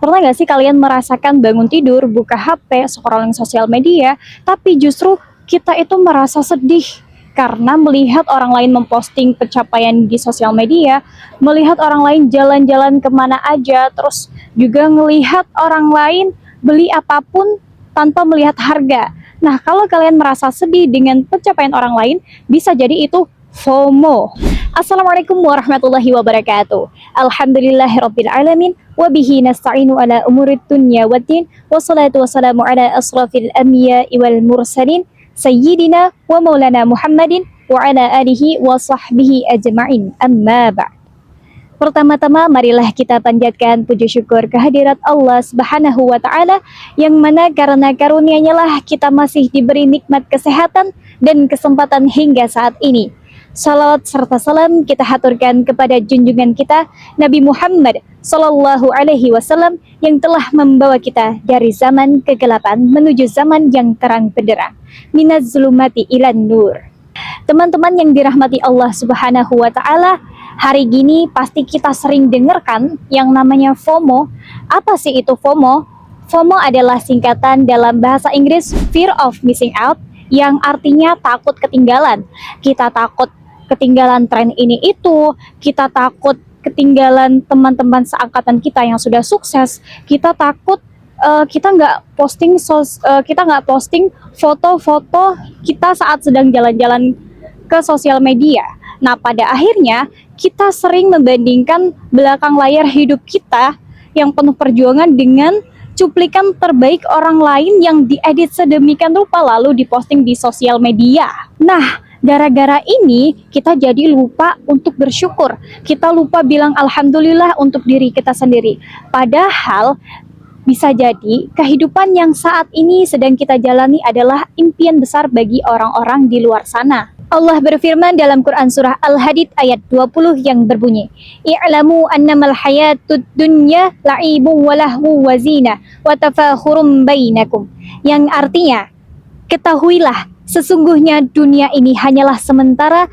Pernah nggak sih kalian merasakan bangun tidur, buka HP, scrolling sosial media, tapi justru kita itu merasa sedih karena melihat orang lain memposting pencapaian di sosial media, melihat orang lain jalan-jalan kemana aja, terus juga ngelihat orang lain beli apapun tanpa melihat harga. Nah, kalau kalian merasa sedih dengan pencapaian orang lain, bisa jadi itu FOMO. Assalamualaikum warahmatullahi wabarakatuh. Alhamdulillahirabbil alamin wa bihi nasta'inu ala umurid dunya waddin wassalatu wassalamu ala asrafil anbiya'i wal mursalin sayyidina wa maulana Muhammadin wa ala alihi wa sahbihi ajma'in. Amma ba'd. Pertama-tama marilah kita panjatkan puji syukur kehadirat Allah Subhanahu wa taala yang mana karena karunia-Nya lah kita masih diberi nikmat kesehatan dan kesempatan hingga saat ini. Salawat serta salam kita haturkan kepada junjungan kita Nabi Muhammad Sallallahu Alaihi Wasallam yang telah membawa kita dari zaman kegelapan menuju zaman yang terang benderang, minaz zulumati ilan nur. Teman-teman yang dirahmati Allah Subhanahu Wa Taala, hari gini pasti kita sering dengarkan yang namanya FOMO. Apa sih itu FOMO? FOMO adalah singkatan dalam bahasa Inggris Fear of Missing Out, yang artinya takut ketinggalan. Kita takut ketinggalan tren ini itu, kita takut ketinggalan teman-teman seangkatan kita yang sudah sukses, kita takut kita nggak posting foto-foto kita saat sedang jalan-jalan ke sosial media. Nah, pada akhirnya kita sering membandingkan belakang layar hidup kita yang penuh perjuangan dengan cuplikan terbaik orang lain yang diedit sedemikian rupa lalu diposting di sosial media. Nah, gara-gara ini kita jadi lupa untuk bersyukur. Kita lupa bilang alhamdulillah untuk diri kita sendiri. Padahal bisa jadi kehidupan yang saat ini sedang kita jalani adalah impian besar bagi orang-orang di luar sana. Allah berfirman dalam Quran surah Al-Hadid ayat 20 yang berbunyi, "I'lamu annamal hayatud dunya la'ibun wa lahu wa zina wa tafakhurum bainakum." Yang artinya, ketahuilah sesungguhnya dunia ini hanyalah sementara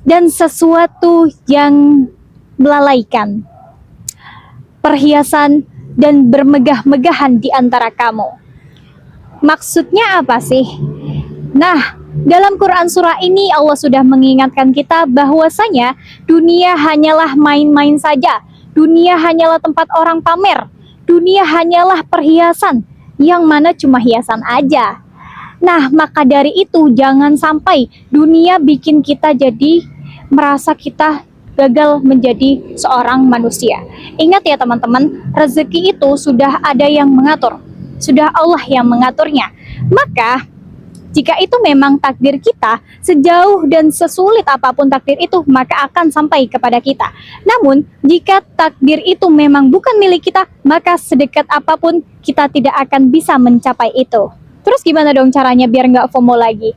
dan sesuatu yang melalaikan, perhiasan dan bermegah-megahan di antara kamu. Maksudnya apa sih? Nah, dalam Quran surah ini Allah sudah mengingatkan kita bahwasanya dunia hanyalah main-main saja. Dunia hanyalah tempat orang pamer. Dunia hanyalah perhiasan yang mana cuma hiasan aja. Nah, maka dari itu jangan sampai dunia bikin kita jadi merasa kita gagal menjadi seorang manusia. Ingat ya teman-teman, rezeki itu sudah ada yang mengatur. Sudah Allah yang mengaturnya. Maka jika itu memang takdir kita, sejauh dan sesulit apapun takdir itu, maka akan sampai kepada kita. Namun, jika takdir itu memang bukan milik kita, maka sedekat apapun kita tidak akan bisa mencapai itu. Terus gimana dong caranya biar nggak FOMO lagi?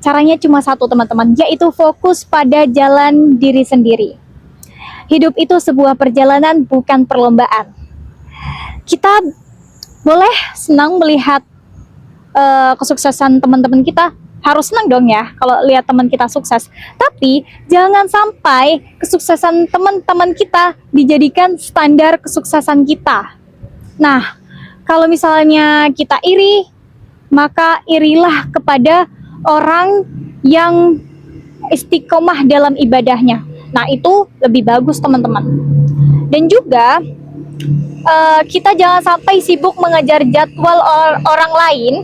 Caranya cuma satu teman-teman, yaitu fokus pada jalan diri sendiri. Hidup itu sebuah perjalanan, bukan perlombaan. Kita boleh senang melihat kesuksesan teman-teman kita, harus senang dong ya kalau lihat teman kita sukses. Tapi jangan sampai kesuksesan teman-teman kita dijadikan standar kesuksesan kita. Nah, kalau misalnya kita iri, maka irilah kepada orang yang istiqomah dalam ibadahnya. Nah, itu lebih bagus teman-teman. Dan juga kita jangan sampai sibuk mengejar jadwal orang lain,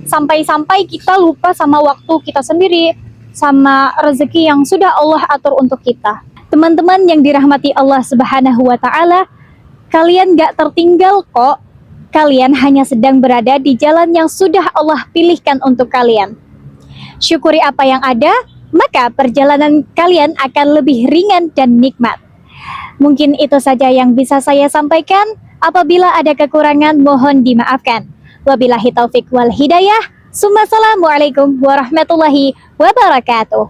sampai-sampai kita lupa sama waktu kita sendiri, sama rezeki yang sudah Allah atur untuk kita. Teman-teman yang dirahmati Allah Subhanahu wa Ta'ala, kalian gak tertinggal kok. Kalian hanya sedang berada di jalan yang sudah Allah pilihkan untuk kalian. Syukuri apa yang ada, maka perjalanan kalian akan lebih ringan dan nikmat. Mungkin itu saja yang bisa saya sampaikan. Apabila ada kekurangan, mohon dimaafkan. Wabillahi taufik wal hidayah. Assalamualaikum warahmatullahi wabarakatuh.